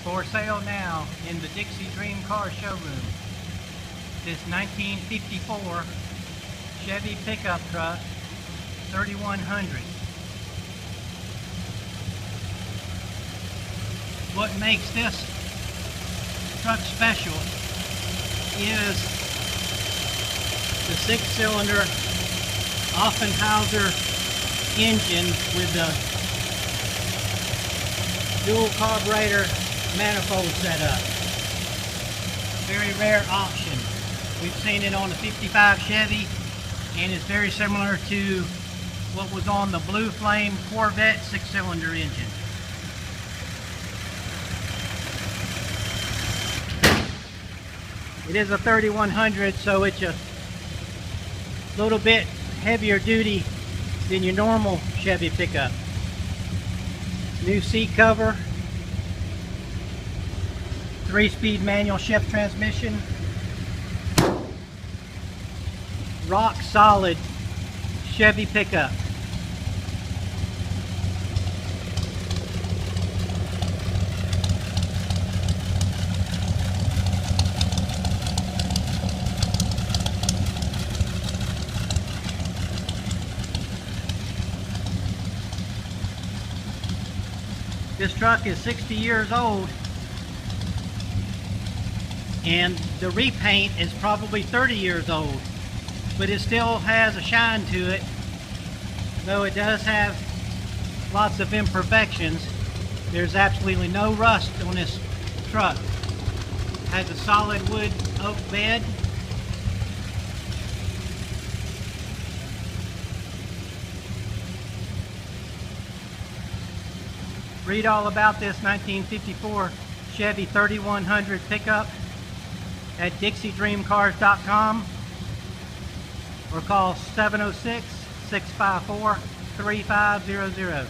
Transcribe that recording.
For sale now in the Dixie Dream Car Showroom. This 1954 Chevy pickup truck, 3100. What makes this truck special is the 6-cylinder Offenhauser engine with the dual carburetor manifold setup. Very rare option. We've seen it on the 55 Chevy, and it's very similar to what was on the Blue Flame Corvette 6-cylinder engine. It is a 3100, so it's a little bit heavier duty than your normal Chevy pickup. New seat cover, 3-speed manual shift transmission, rock solid Chevy pickup. This truck is 60 years old, and the repaint is probably 30 years old, but it still has a shine to it, though it does have lots of imperfections. There's absolutely no rust on this truck. It has a solid wood oak bed. Read all about this 1954 Chevy 3100 pickup at DIXIEDreamCars.com or call 706-654-3500.